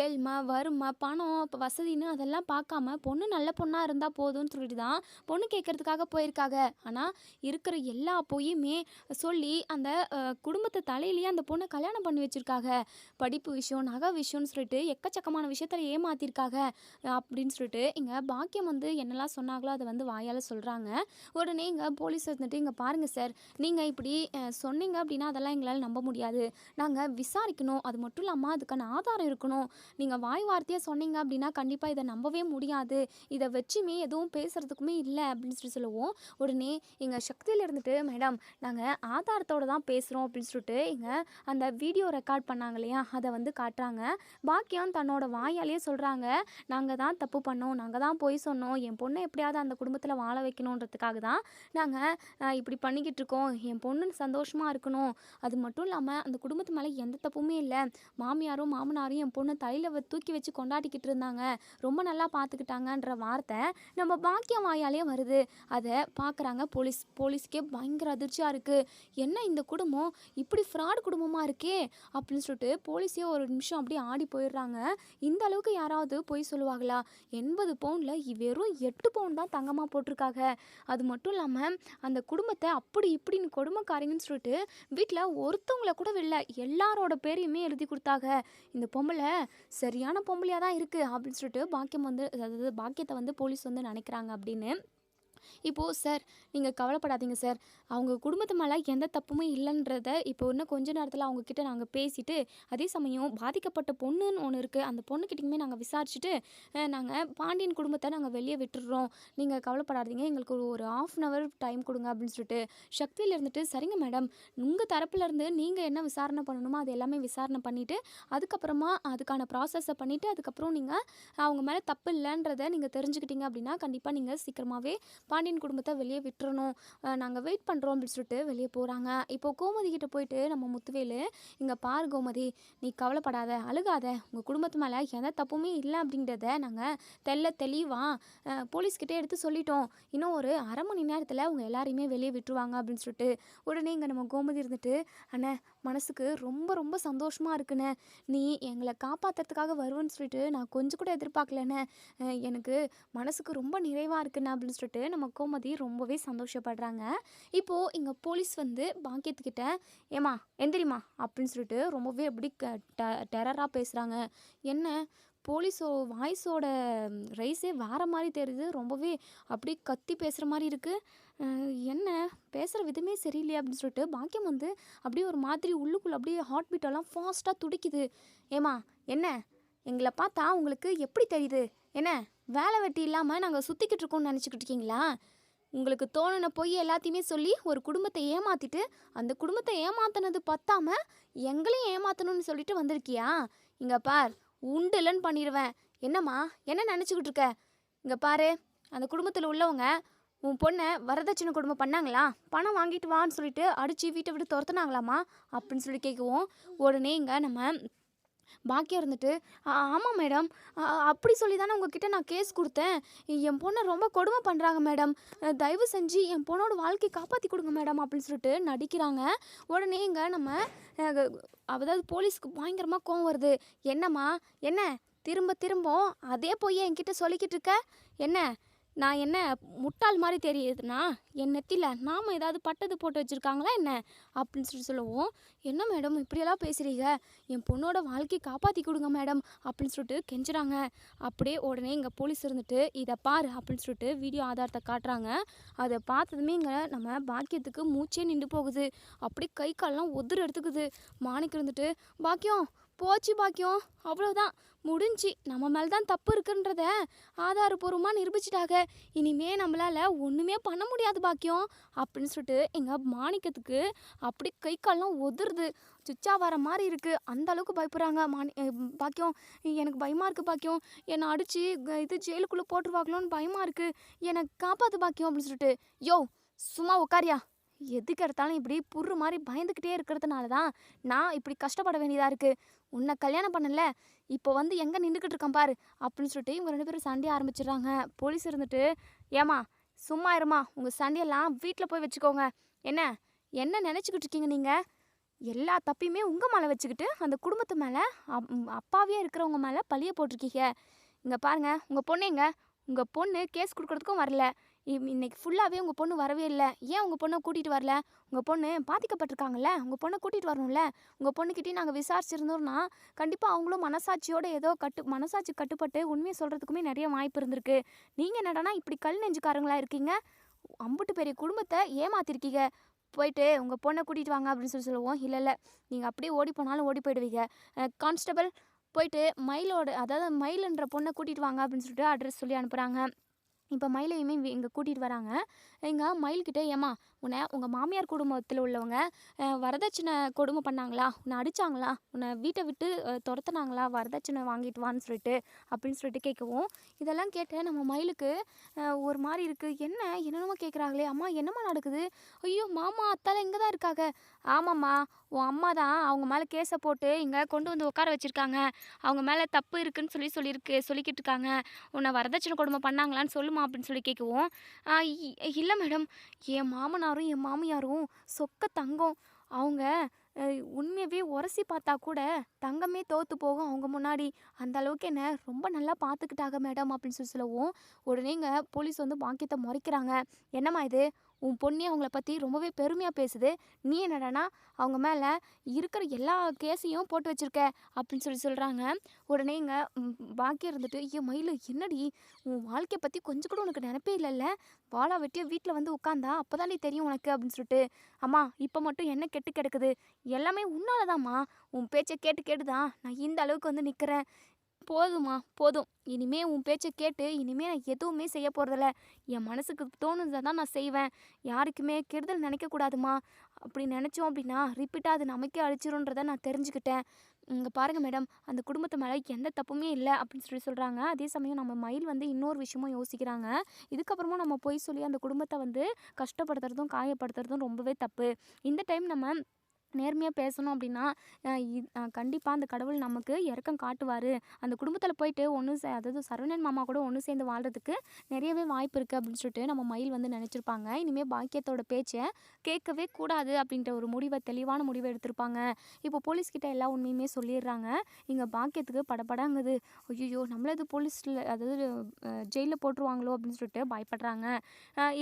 ஏழ்மை, வறுமை, பணம், வசதின்னு அதெல்லாம் பார்க்காம பொண்ணு நல்ல பொண்ணாக இருந்தால் போதும்னு சொல்லிட்டு தான் பொண்ணு கேட்கறதுக்காக போயிருக்காங்க. ஆனால் இருக்கிற எல்லா பொய்யுமே சொல்லி அந்த குடும்பத்தை தலையிலேயே அந்த பொண்ணை கல்யாணம் பண்ணி வச்சுருக்காங்க. படிப்பு விஷயம், நகை விஷயம்னு சொல்லிட்டு எக்கச்சக்கமான விஷயத்தில் ஏமாத்திருக்காங்க அப்படின்னு சொல்லிட்டு இங்கே பாக்கியம் வந்து என்னெல்லாம் சொன்னாங்களோ அதை வந்து வாயால் சொல்கிறாங்க. உடனே இங்கே போலீஸ் வந்துட்டு, இங்கே பாருங்கள் சார், நீங்கள் இப்படி சொன்னீங்க அப்படின்னா அதெல்லாம் எங்களால் நம்ப முடியாது. நாங்கள் விசாரிக்கணும், அது மட்டும் இல்லாமல் அதுக்கான ஆதாரம் இருக்கணும். நீங்கள் வாய் வார்த்தையாக சொன்னீங்க அப்படின்னா கண்டிப்பாக இதை நம்பவே முடியாது. இதை வச்சுமே எதுவும் பேசுகிறதுக்குமே இல்லை அப்படின்னு சொல்லுவோம். உடனே எங்கள் சக்தியில் இருந்துட்டு, மேடம் நாங்கள் ஆதாரத்தோடு தான் பேசுகிறோம் அப்படின்னு சொல்லிட்டு இங்கே அந்த வீடியோ ரெக்கார்ட் பண்ணாங்க இல்லையா, அதை வந்து காட்டுறாங்க. பாக்கியம் தன்னோட வாயாலேயே சொல்கிறாங்க, நாங்கள் தான் தப்பு பண்ணோம், நாங்கள் தான் பொய் சொன்னோம், என் பொண்ணை எப்படியாவது அந்த குடும்பத்தில் வாழ வைக்கணுன்றதுக்காக தான் நாங்கள் இப்படி பண்ணிக்கிட்டு இருக்கோம், என் பொண்ணு சந்தோஷமாக இருக்கணும். அது மட்டும் இல்லாமல் அந்த குடும்பத்து மேலே எந்த தப்புமே இல்லை. மாமியாரும் மாமனாரும் என் பொண்ணை தலையில் தூக்கி வச்சு கொண்டாடிக்கிட்டு இருந்தாங்க, ரொம்ப நல்லா பார்த்துக்கிட்டாங்கன்ற வார்த்தை நம்ம பாக்கியம் வாயாலே வருது. அதை பார்க்குறாங்க போலீஸ்க்கே பயங்கர அதிர்ச்சியாக இருக்குது. என்ன இந்த குடும்பம் இப்படி ஃப்ராட் குடும்பமாக இருக்கே அப்படின்னு சொல்லிட்டு போலீஸே ஒரு நிமிஷம் அப்படியே ஆடி போயிடுறாங்க. இந்த அளவுக்கு யாராவது பொய் சொல்லுவாங்களா? 80 பவுனில் வெறும் 8 பவுன் தான் தங்கமாக போட்டிருக்காங்க. அது மட்டும் இல்லாமல் அந்த குடும்பத்தை அப்படி இப்படின்னு கொடுமைக்காரங்கன்னு சொல்லிட்டு வீட்டில் ஒருத்தவங்கள கூட இல்லை, எல்லாரோட பேரையுமே எழுதி கொடுத்தாங்க. இந்த பொம்பளை சரியான பொம்பளையாக தான் இருக்குது அப்படின்னு சொல்லிட்டு பாக்கியம் வந்து, அதாவது பாக்கியத்தை வந்து போலீஸ் வந்து நினைக்கிறாங்க அப்படின்னு. இப்போது சார் நீங்கள் கவலைப்படாதீங்க சார், அவங்க குடும்பத்து மேலே எந்த தப்புமே இல்லைன்றத இப்போ இன்னும் கொஞ்ச நேரத்தில் அவங்கக்கிட்ட நாங்கள் பேசிவிட்டு, அதே சமயம் பாதிக்கப்பட்ட பொண்ணுன்னு ஒன்று இருக்குது, அந்த பொண்ணுக்கிட்டையுமே நாங்கள் விசாரிச்சுட்டு நாங்கள் பாண்டியன் குடும்பத்தை நாங்கள் வெளியே விட்டுடுறோம், நீங்கள் கவலைப்படாதீங்க, எங்களுக்கு ஒரு 1/2 hour டைம் கொடுங்க அப்படின்னு சொல்லிட்டு சக்தியில் இருந்துட்டு, சரிங்க மேடம், உங்கள் தரப்புலேருந்து நீங்கள் என்ன விசாரணை பண்ணணுமோ அது எல்லாமே விசாரணை பண்ணிவிட்டு அதுக்கப்புறமா அதுக்கான ப்ராசஸை பண்ணிவிட்டு அதுக்கப்புறம் நீங்கள் அவங்க மேலே தப்பு இல்லைன்றதை நீங்கள் தெரிஞ்சுக்கிட்டீங்க அப்படின்னா கண்டிப்பாக நீங்கள் சீக்கிரமாகவே பாண்டியன் குடும்பத்தை வெளியே விட்டுறணும், நாங்கள் வெயிட் பண்ணுறோம் அப்படின்னு சொல்லிட்டு வெளியே போகிறாங்க. இப்போ கோமதி கிட்ட போயிட்டு நம்ம முத்துவேலு, இங்கே பாரு கோமதி, நீ கவலைப்படாத, அழுகாத, உங்கள் குடும்பத்து மேலே எந்த தப்புமே இல்லை அப்படின்றத நாங்கள் தெளிவாக போலீஸ்கிட்டே எடுத்து சொல்லிட்டோம். இன்னும் ஒரு அரை மணி நேரத்தில் அவங்க எல்லாரையுமே வெளியே விட்டுருவாங்க அப்படின்னு சொல்லிட்டு உடனே இங்கே நம்ம கோமதி இருந்துட்டு, அண்ணே மனசுக்கு ரொம்ப ரொம்ப சந்தோஷமாக இருக்குண்ணே, நீ எங்களை காப்பாற்றுறதுக்காக வருவேன்னு சொல்லிட்டு நான் கொஞ்சம் கூட எதிர்பார்க்கலண்ணே, எனக்கு மனசுக்கு ரொம்ப நிறைவாக இருக்குண்ணே அப்படின்னு சொல்லிட்டு நம்ம கோமதி ரொம்பவே சந்தோஷப்படுறாங்க. இப்போது இங்கே போலீஸ் வந்து பாக்கியத்துக்கிட்ட, ஏமா எந்திரிமா அப்படின்னு சொல்லிட்டு ரொம்பவே அப்படி டெரராக பேசுகிறாங்க. என்ன போலீஸோ வாய்ஸோட ரைஸே வேறு மாதிரி தெரியுது, ரொம்பவே அப்படி கத்தி பேசுகிற மாதிரி இருக்குது, என்ன பேசுகிற விதமே சரியில்லையே அப்படின்னு சொல்லிட்டு பாக்கியம் வந்து அப்படியே ஒரு மாதிரி உள்ளுக்குள்ளே அப்படியே ஹார்ட் பீட்டெல்லாம் ஃபாஸ்ட்டாக துடிக்குது. ஏமா என்ன எங்களை பார்த்தா உங்களுக்கு எப்படி தெரியுது, என்ன வேலை வெட்டி இல்லாமல் நாங்கள் சுற்றிக்கிட்டு இருக்கோம்னு நினச்சிக்கிட்டு இருக்கீங்களா? உங்களுக்கு தோணுன போய் எல்லாத்தையுமே சொல்லி ஒரு குடும்பத்தை ஏமாற்றிட்டு அந்த குடும்பத்தை ஏமாத்தினது பத்தாம எங்களையும் ஏமாற்றணும்னு சொல்லிட்டு வந்திருக்கியா? இங்கே பார், உண்டுலன்னு பண்ணிடுவேன். என்னம்மா என்ன நினச்சிக்கிட்டு இருக்க? இங்கே பாரு, அந்த குடும்பத்தில் உள்ளவங்க உன் பொண்ணை வரதட்சணை குடும்பம் பண்ணாங்களா, பணம் வாங்கிட்டு வான்னு சொல்லிட்டு அடித்து வீட்டை விட்டு துரத்துனாங்களாமா அப்படின்னு சொல்லி கேட்கவும் உடனே இங்கே நம்ம பாக்கியம் இருந்துட்டு, ஆமாம் மேடம், அப்படி சொல்லி தானே உங்ககிட்ட நான் கேஸ் கொடுத்தேன், என் பொண்ணை ரொம்ப கொடுமை பண்ணுறாங்க மேடம், தயவு செஞ்சு என் பொண்ணோட வாழ்க்கையை காப்பாற்றி கொடுங்க மேடம் அப்படின்னு சொல்லிட்டு நடிக்கிறாங்க. உடனே இங்கே நம்ம அதாவது போலீஸ்க்கு பயங்கரமாக கோவம் வருது. என்னம்மா என்ன திரும்ப திரும்ப அதே போய் என்கிட்ட சொல்லிக்கிட்டு இருக்க, என்ன நான் என்ன முட்டாள் மாதிரி தெரியுதுண்ணா, என் நெத்தியில் நாம் ஏதாவது பட்டது போட்டு வச்சுருக்காங்களா என்ன அப்படின்னு சொல்லவும், என்ன மேடம் இப்படியெல்லாம் பேசுகிறீங்க, என் பொண்ணோட வாழ்க்கையை காப்பாற்றி கொடுங்க மேடம் அப்படின்னு சொல்லிட்டு கெஞ்சுறாங்க. அப்படியே உடனே இங்கே போலீஸ் இருந்துட்டு, இதை பாரு அப்படின்னு சொல்லிட்டு வீடியோ ஆதாரத்தை காட்டுறாங்க. அதை பார்த்ததுமே இங்கே நம்ம பாக்கியத்துக்கு மூச்சே நின்று போகுது, அப்படியே கை காலெலாம் உதிர எடுத்துக்குது. மாணிக்கம் இருந்துட்டு, பாக்கியம் போச்சு பாக்கியம், அவ்வளோதான் முடிஞ்சு, நம்ம மேலே தான் தப்பு இருக்குன்றத ஆதாரபூர்வமாக நிரூபிச்சிட்டாங்க, இனிமே நம்மளால் ஒன்றுமே பண்ண முடியாது பாக்கியம் அப்படின்னு சொல்லிட்டு எங்கள் மாணிக்கத்துக்கு அப்படி கை கால்லாம் உதிருது, சுச்சா வர மாதிரி இருக்குது, அந்த அளவுக்கு பயப்படுறாங்க. பாக்கியம் எனக்கு பயமாக இருக்குது பாக்கியம், என்னை அடித்து இது ஜெயிலுக்குள்ளே போட்டுருவாங்களோன்னு பயமாக இருக்குது, என்னை காப்பாற்று பாக்கியம் அப்படின்னு சொல்லிட்டு. யோ சும்மா உட்காரியா, எதுக்கு எடுத்தாலும் இப்படி புர்ரு மாதிரி பயந்துக்கிட்டே இருக்கிறதுனால தான் நான் இப்படி கஷ்டப்பட வேண்டியதாக இருக்குது, உன்னை கல்யாணம் பண்ணல இப்போ வந்து எங்கே நின்றுக்கிட்டு இருக்கேன் பாரு அப்படின்னு சொல்லிட்டு இவங்க 2 பேரும் சண்டையை ஆரம்பிச்சிடுறாங்க. போலீஸ் இருந்துட்டு, ஏமா சும்மா இருமா, உங்கள் சண்டையெல்லாம் வீட்டில் போய் வச்சுக்கோங்க, என்ன என்ன நினச்சிக்கிட்டு இருக்கீங்க நீங்கள், எல்லா தப்பையுமே உங்கள் மேலே வச்சுக்கிட்டு அந்த குடும்பத்து மேலே அப்பாவே இருக்கிறவங்க மேலே பழிய போட்டிருக்கீங்க. இங்கே பாருங்கள், உங்கள் பொண்ணுங்க, உங்கள் பொண்ணு கேஸ் கொடுக்குறதுக்கும் வரல, இன்னைக்கு ஃபுல்லாகவே உங்கள் பொண்ணு வரவே இல்லை, ஏன் உங்கள் பொண்ணை கூட்டிகிட்டு வரல, உங்கள் பொண்ணு பாதிக்கப்பட்டிருக்காங்கல்ல, உங்கள் பொண்ணை கூட்டிகிட்டு வரணும்ல, உங்கள் பொண்ணுக்கிட்டேயும் நாங்கள் விசாரிச்சிருந்தோம்னா கண்டிப்பாக அவங்களும் மனசாட்சியோடு ஏதோ மனசாட்சி கட்டுப்பட்டு உண்மையை சொல்கிறதுக்குமே நிறைய வாய்ப்பு இருந்திருக்கு, நீங்கள் என்னடானா இப்படி கல் நெஞ்சுக்காரங்களாக இருக்கீங்க, அம்புட்டு பெரிய குடும்பத்தை ஏமாத்திருக்கீங்க, போயிட்டு உங்கள் பொண்ணை கூட்டிகிட்டு வாங்க அப்படின்னு சொல்லுவோம். இல்லை நீங்கள் அப்படியே ஓடி போனாலும் ஓடி போயிடுவீங்க, கான்ஸ்டபிள் போயிட்டு மயிலோட அதாவது மயிலுன்ற பொண்ணை கூட்டிகிட்டு வாங்க அப்படின்னு சொல்லிட்டு அட்ரஸ் சொல்லி அனுப்புகிறாங்க. இப்போ மயிலையுமே இங்கே கூட்டிகிட்டு வராங்க. இங்கே மயில்கிட்ட, ஏம்மா உன்னை உங்கள் மாமியார் குடும்பத்தில் உள்ளவங்க வரதட்சணை கொடுமை பண்ணாங்களா, உன்னை அடித்தாங்களா, உன்னை வீட்டை விட்டு துரத்துனாங்களா, வரதட்சணை வாங்கிட்டு வான்னு சொல்லிட்டு அப்படின்னு சொல்லிட்டு கேட்கவும், இதெல்லாம் கேட்டு நம்ம மயிலுக்கு ஒரு மாதிரி இருக்குது, என்னென்னமோ கேட்குறாங்களே, அம்மா என்னம்மா நடக்குது, ஐயோ மாமா அத்தால இங்கே தான் இருக்காங்க, ஆமாம்மா உன் அம்மா தான் அவங்க மேலே கேஸை போட்டு இங்கே கொண்டு வந்து உட்கார வச்சுருக்காங்க, அவங்க மேலே தப்பு இருக்குன்னு சொல்லிக்கிட்டு இருக்காங்க, உன்னை வரதட்சணை கொடுமை பண்ணாங்களான்னு சொல்லுமா அப்படின்னு சொல்லி கேட்கவும், இல்லை மேடம், என் மாமனாரும் என் மாமியாரும் சொக்க தங்கம், அவங்க உண்மையவே உரசி பார்த்தா கூட தங்கமே தோற்று போகும் அவங்க முன்னாடி, அந்த அளவுக்கு என்ன ரொம்ப நல்லா பார்த்துக்கிட்டாங்க மேடம் அப்படின்னு சொல்லவும், உடனே இங்கே போலீஸ் வந்து பாக்கியத்தை முறைக்கிறாங்க. என்னம்மா இது, உன் பொண்ணே அவங்கள பற்றி ரொம்பவே பெருமையாக பேசுது, நீ என்னடானா அவங்க மேலே இருக்கிற எல்லா கேஸையும் போட்டு வச்சுருக்க அப்படின்னு சொல்கிறாங்க. உடனே இங்கே பாக்கியம் இருந்துட்டு, ஐயோ மயில் என்னடி, உன் வாழ்க்கையை பற்றி கொஞ்சம் கூட உனக்கு நினைப்பே இல்லைல்ல, வாழா வெட்டியோ வீட்டில் வந்து உட்காந்தா அப்போ தான் நீ தெரியும் உனக்கு அப்படின்னு சொல்லிட்டு, அம்மா இப்போ மட்டும் என்ன கெட்டு கிடக்குது, எல்லாமே உன்னால தான்மா, உன் பேச்சை கேட்டு தான் நான் இந்த அளவுக்கு வந்து நிற்கிறேன், போதுமா போதும், இனிமே உன் பேச்சை கேட்டு இனிமே நான் எதுவுமே செய்ய போகிறதில்ல, என் மனசுக்கு தோணுதை தான் நான் செய்வேன், யாருக்குமே கெடுதல் நினைக்கக்கூடாதுமா அப்படி நினச்சோம் அப்படின்னா ரிப்பீட்டாக அது நமக்கே அழிச்சிரும்ன்றத நான் தெரிஞ்சுக்கிட்டேன். இங்கே பாருங்கள் மேடம், அந்த குடும்பத்து மேலே எந்த தப்புமே இல்லை அப்படின்னு சொல்கிறாங்க. அதே சமயம் நம்ம மயில் வந்து இன்னொரு விஷயமும் யோசிக்கிறாங்க. இதுக்கப்புறமும் நம்ம பொய் சொல்லி அந்த குடும்பத்தை வந்து கஷ்டப்படுத்துறதும் காயப்படுத்துறதும் ரொம்பவே தப்பு. இந்த டைம் நம்ம நேர்மையாக பேசணும் அப்படின்னா கண்டிப்பாக அந்த கடவுள் நமக்கு இரக்கம் காட்டுவார். அந்த குடும்பத்தில் போயிட்டு அதாவது சரவணன் மாமா கூட ஒன்று சேர்ந்து வாழ்கிறதுக்கு நிறையவே வாய்ப்பு இருக்குது அப்படின்னு சொல்லிட்டு நம்ம மயில் வந்து நினச்சிருப்பாங்க. இனிமேல் பாக்கியத்தோட பேச்சை கேட்கவே கூடாது அப்படின்ற ஒரு தெளிவான முடிவை எடுத்திருப்பாங்க. இப்போ போலீஸ்கிட்ட எல்லா உண்மையுமே சொல்லிடுறாங்க. இங்கே பாக்கியத்துக்கு படப்படாங்குது. ஐயோ நம்மளது போலீஸில் அதாவது ஜெயிலில் போட்டுருவாங்களோ அப்படின்னு சொல்லிட்டு பயப்படுறாங்க.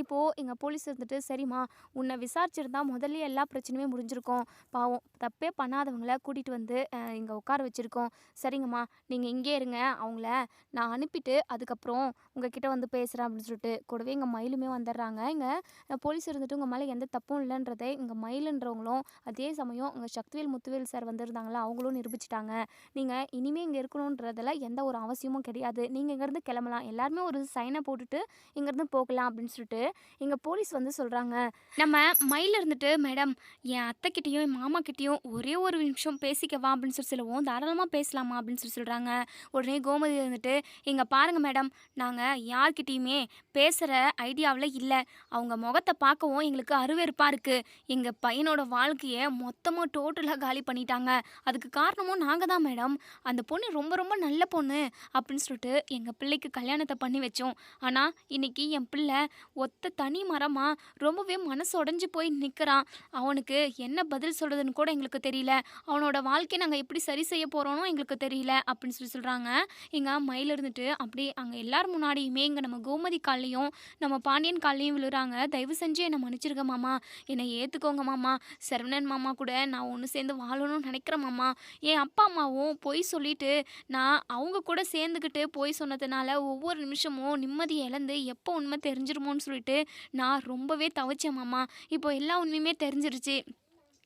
இப்போது எங்கள் போலீஸ் இருந்துட்டு சரிம்மா உன்னை விசாரிச்சிருந்தா முதல்ல எல்லா பிரச்சனையுமே முடிஞ்சிருக்கும். பாவம் தப்பே பண்ணாதவங்கள கூட்டிகிட்டு வந்து இங்கே உட்கார வச்சுருக்கோம். சரிங்கம்மா நீங்கள் இங்கே இருங்க, அவங்கள நான் அனுப்பிட்டு அதுக்கப்புறம் உங்ககிட்ட வந்து பேசுகிறேன் அப்படின்னு சொல்லிட்டு கூடவே எங்கள் மயிலுமே வந்துடுறாங்க. இங்கே போலீஸ் இருந்துட்டு உங்கள் மேலே எந்த தப்பும் இல்லைன்றதை இங்கே மயிலுன்றவங்களும் அதே சமயம் இங்கே சக்திவேல் முத்துவேல் சார் வந்திருந்தாங்களா அவங்களும் நிரூபிச்சிட்டாங்க. நீங்கள் இனிமேல் இங்கே இருக்கணுன்றதில் எந்த ஒரு அவசியமும் கிடையாது. நீங்கள் இங்கேருந்து கிளம்பலாம், எல்லாருமே ஒரு சைனை போட்டுட்டு இங்கேருந்து போகலாம் அப்படின்னு சொல்லிட்டு எங்கள் போலீஸ் வந்து சொல்கிறாங்க. நம்ம மயில் இருந்துட்டு மேடம் என் அத்தைக்கிட்டேயும் என் மாமா கிட்டேயும் ஒரே ஒரு நிமிஷம் பேசிக்கவா அப்படின்னு சொல்லுவோம். தாராளமாக பேசலாமா அப்படின்னு சொல்கிறாங்க. உடனே கோமதி இருந்துட்டு இங்கே பாருங்கள் மேடம், நாங்கள் யார்கிட்டையுமே பேசுகிற ஐடியாவில் இல்லை. அவங்க முகத்தை பார்க்கவும் எங்களுக்கு அருவெறுப்பாக இருக்குது. எங்கள் பையனோட வாழ்க்கையை மொத்தமாக டோட்டலாக காலி பண்ணிட்டாங்க. அதுக்கு காரணமும் நாங்கள் தான் மேடம். அந்த பொண்ணு ரொம்ப ரொம்ப நல்ல பொண்ணு அப்படின்னு சொல்லிட்டு எங்கள் பிள்ளைக்கு கல்யாணத்தை பண்ணி வச்சோம். ஆனால் இன்னைக்கு என் பிள்ளை ஒத்த தனி மரமாக ரொம்பவே மனசு உடஞ்சி போய் நிற்கிறான். அவனுக்கு என்ன பதில் சொல்கிறதுன்னு கூட எங்களுக்கு தெரியல. அவனோட வாழ்க்கையை நாங்கள் எப்படி சரி செய்ய போகிறோனோ எங்களுக்கு தெரியல அப்படின்னு சொல்கிறாங்க. இங்கே மயில் இருந்துட்டு அப்படியே அங்கே எல்லாரும் முன்னாடியுமே இங்கே நம்ம கோமதி கால்லையும் நம்ம பாண்டியன் கால்லையும் விழுறாங்க. தயவு செஞ்சு என்னை மன்னிச்சிருங்க மாமா, என்னை ஏற்றுக்கோங்க மாமா. சரவணன் மாமா கூட நான் ஒன்று சேர்ந்து வாழணும்னு நினைக்கிறேன் மாமா. என் அப்பா அம்மாவும் பொய் சொல்லிட்டு நான் அவங்க கூட சேர்ந்துக்கிட்டு பொய் சொன்னதுனால ஒவ்வொரு நிமிஷமும் நிம்மதி இழந்து எப்போ உண்மை தெரிஞ்சிருமோன்னு சொல்லிட்டு நான் ரொம்பவே தவிச்சேன் மாமா. இப்போ எல்லா உண்மையுமே தெரிஞ்சிருச்சு.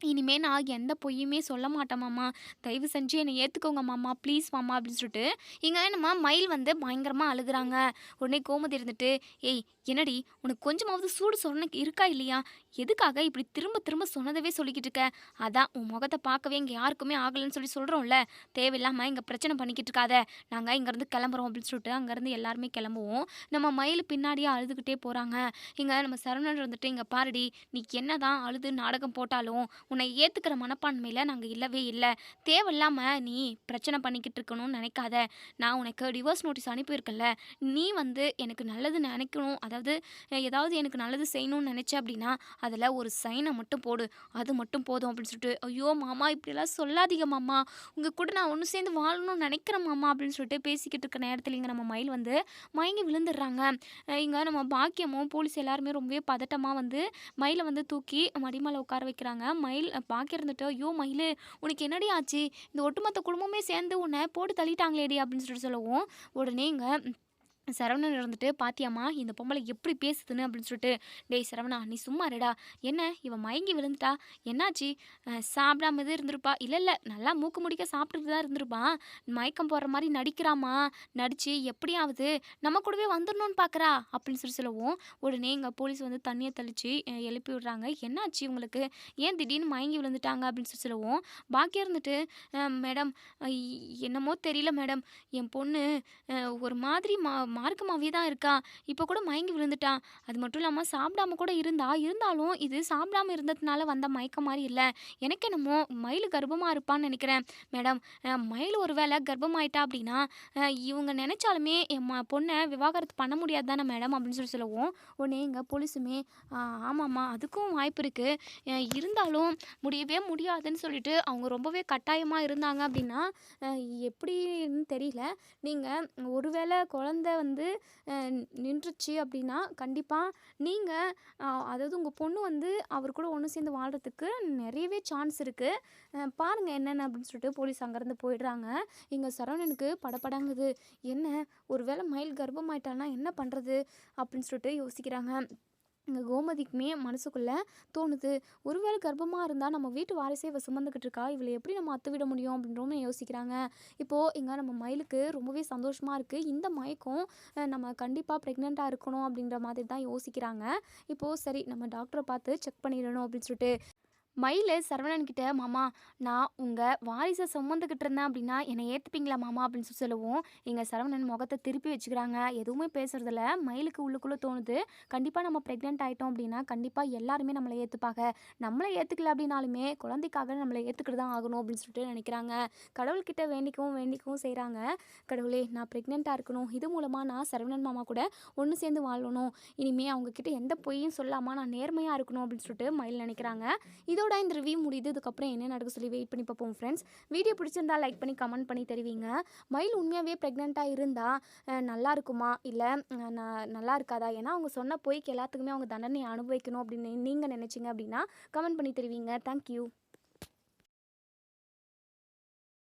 இனிமே நான் எந்த பொய்யுமே சொல்ல மாட்டேன் மாமா. தயவு செஞ்சு என்னை ஏற்றுக்கோங்க மாமா, ப்ளீஸ் மாமா அப்படின்னு சொல்லிட்டு இங்கே நம்ம மயில் வந்து பயங்கரமாக அழுகுறாங்க. உடனே கோமதி இருந்துட்டு ஏய் என்னடி உனக்கு கொஞ்சமாவது சூடு சொன்ன இருக்கா இல்லையா? எதுக்காக இப்படி திரும்ப திரும்ப சொன்னதவே சொல்லிக்கிட்டு இருக்க? அதான் உன் முகத்தை பார்க்கவே இங்கே யாருக்குமே ஆகலைன்னு சொல்கிறோம்ல. தேவையில்லாமல் இங்கே பிரச்சனை பண்ணிக்கிட்டு இருக்காத. நாங்கள் இங்கேருந்து கிளம்புறோம் அப்படின்னு சொல்லிட்டு அங்கேருந்து எல்லாருமே கிளம்புவோம். நம்ம மயில் பின்னாடியே அழுதுகிட்டே போகிறாங்க. இங்கே நம்ம சரவணன் இருந்துட்டு இங்கே பாருடி, நீ என்ன தான் அழுது நாடகம் போட்டாலும் உன்னை ஏற்றுக்கிற மனப்பான்மையில் நாங்கள் இல்லவே இல்லை. தேவையில்லாமல் நீ பிரச்சனை பண்ணிக்கிட்டு இருக்கணும்னு நினைக்காத. நான் உனக்கு டிவோர்ஸ் நோட்டீஸ் அனுப்பியிருக்கல. நீ வந்து எனக்கு நல்லது நினைக்கணும், அதாவது ஏதாவது எனக்கு நல்லது செய்யணும்னு நினச்ச அப்படின்னா அதில் ஒரு சைனை மட்டும் போடு, அது மட்டும் போதும் அப்படின்னு சொல்லிட்டு ஐயோ மாமா இப்படிலாம் சொல்லாதீங்க மாமா, உங்கள் கூட நான் ஒன்று சேர்ந்து வாழணும்னு நினைக்கிறேன் மாமா அப்படின்னு சொல்லிட்டு பேசிக்கிட்டு இருக்க நேரத்தில் இங்கே நம்ம மயில் வந்து மயங்கி விழுந்துடுறாங்க. இங்கே நம்ம பாக்கியமும் போலீஸ் எல்லாருமே ரொம்பவே பதட்டமாக வந்து மயிலை வந்து தூக்கி மடிமலை உட்கார வைக்கிறாங்க. மயில் பாக்கி இருந்துட்டு ஐயோ மயில் உனக்கு என்னடி ஆச்சு, இந்த ஒட்டுமொத்த குடும்பமே சேர்ந்து உன்னை போட்டு தள்ளிட்டாங்களேடி அப்படின்னு சொல்லிட்டு சொல்லவும் உடனே இங்கே சரவணன் இருந்துட்டு பாத்தியாம்மா இந்த பொம்பளை எப்படி பேசுதுன்னு அப்படின்னு சொல்லிட்டு டேய் சரவணா நீ சும்மா இருடா, என்ன இவன் மயங்கி விழுந்துட்டா என்னாச்சு, சாப்பிடாம இது இருந்திருப்பா, இல்லை நல்லா மூக்கு முடிக்க சாப்பிட்டுட்டு தான் இருந்திருப்பான், மயக்கம் போடுற மாதிரி நடிக்கிறாமா, நடித்து எப்படியாவது நம்ம கூடவே வந்துடணும்னு பார்க்குறா அப்படின்னு சொல்லவும் உடனே எங்கள் போலீஸ் வந்து தண்ணியை தெளித்து எழுப்பி விடுறாங்க. என்னாச்சு இவங்களுக்கு, ஏன் திடீர்னு மயங்கி விழுந்துட்டாங்க அப்படின்னு சொல்லவும் பாக்கியா இருந்துட்டு மேடம் என்னமோ தெரியல மேடம், என் பொண்ணு ஒரு மாதிரி மார்க்கமாகவே தான் இருக்கா, இப்போ கூட மயங்கி விழுந்துட்டான், அது மட்டும் இல்லாமல் சாப்பிடாம கூட இருந்தாலும் இது சாப்பிடாம இருந்ததுனால வந்த மயக்கம் மாதிரி இல்லை, எனக்கு என்னமோ மயில் கர்ப்பமாக இருப்பான்னு நினைக்கிறேன் மேடம். மயில் ஒரு வேளை கர்ப்பமாயிட்டா அப்படின்னா இவங்க நினைச்சாலுமே என் பொண்ணை விவாகரத்து பண்ண முடியாது தானே மேடம் அப்படின்னு சொல்லவும் உடனே எங்கள் போலீஸுமே ஆமாம்மா அதுக்கும் வாய்ப்பு இருக்குது, இருந்தாலும் முடியவே முடியாதுன்னு சொல்லிட்டு அவங்க ரொம்பவே கட்டாயமாக இருந்தாங்க அப்படின்னா எப்படின்னு தெரியல. நீங்கள் ஒருவேளை குழந்தை வந்து நின்றுச்சு அப்படின்னா கண்டிப்பாக நீங்கள் அதாவது உங்கள் பொண்ணு வந்து அவர் கூட ஒன்று சேர்ந்து வாழ்கிறதுக்கு நிறையவே சான்ஸ் இருக்குது, பாருங்கள் என்னென்ன அப்படின்னு சொல்லிட்டு போலீஸ் அங்கேருந்து போயிடுறாங்க. இங்கே சரவணனுக்கு படப்படங்குது. என்ன ஒரு வேளை மயில் கர்ப்பமாயிட்டானா என்ன பண்ணுறது அப்படின்னு சொல்லிட்டு யோசிக்கிறாங்க. இங்கே கோமதிக்குமே மனசுக்குள்ளே தோணுது, ஒருவேளை கர்ப்பமாக இருந்தால் நம்ம வீட்டு வாரிசே இவள் சுமந்துக்கிட்டு இருக்கா, இவளை எப்படி நம்ம அத்துவிட முடியும் அப்படின்றோன்னு யோசிக்கிறாங்க. இப்போது இங்கே நம்ம மயிலுக்கு ரொம்பவே சந்தோஷமாக இருக்குது, இந்த மயக்கம் நம்ம கண்டிப்பாக ப்ரெக்னெண்ட்டாக இருக்கணும் அப்படின்ற மாதிரி தான் யோசிக்கிறாங்க. இப்போது சரி நம்ம டாக்டரை பார்த்து செக் பண்ணிடணும் அப்படின்னு சொல்லிட்டு மயிலு சரவணன் கிட்ட, "மாமா, நான் உங்க வாரிச சுமந்துக்கிட்டு இருந்தேன் அப்படின்னா, என்னை ஏத்துப்பீங்களா மாமா?" அப்படின்னு சொல்லவும், எங்க சரவணன் முகத்த திருப்பி வச்சுக்கிறாங்க. எதுவுமே பேசுறதில்ல. மயிலுக்கு உள்ளுக்குள்ள தோணுது, கண்டிப்பா நம்ம பிரெக்னன்ட் ஆயிட்டோம் அப்படின்னா, கண்டிப்பா எல்லாருமே நம்மள ஏத்துப்பாங்க. நம்மள ஏத்துக்கல அப்படின்னாலுமே, குழந்தைக்காக நம்மள ஏத்துக்கிட்டு தான் ஆகணும் அப்படின்னு சொல்லிட்டு நினைக்கிறாங்க. கடவுள்கிட்ட வேண்டிக்கவும் வேண்டிக்கவும் செய்றாங்க. "கடவுளே, நான் பிரெக்னன்ட்டா இருக்கணும். இது மூலமா நான் சரவணன் மாமா கூட ஒண்ணு சேர்ந்து வாழணும். இனிமே அவங்க கிட்ட எந்த பொய்யும் சொல்லாம நான் நேர்மையா இருக்கணும்." அப்படின்னு சொல்லிட்டு மயில் நினைக்கிறாங்க. இதோட இந்த ரிவ்யூ முடியுது. இதுக்கப்புறம் என்ன நடக்குது சொல்லி வெயிட் பண்ணி பார்ப்போம் ஃப்ரெண்ட்ஸ். வீடியோ பிடிச்சிருந்தா லைக் பண்ணி கமெண்ட் பண்ணி தெரிவிங்க. மயில் உண்மையாகவே ப்ரெக்னெண்ட்டாக இருந்தால் நல்லா இருக்குமா, இல்லை நல்லா இருக்காதா? ஏன்னா அவங்க சொன்ன பொய்க்கு எல்லாத்துக்குமே அவங்க தண்டனை அனுபவிக்கணும் அப்படின்னு நீங்கள் நினச்சிங்க அப்படின்னா கமெண்ட் பண்ணி தெரிவிங்க. தேங்க்யூ.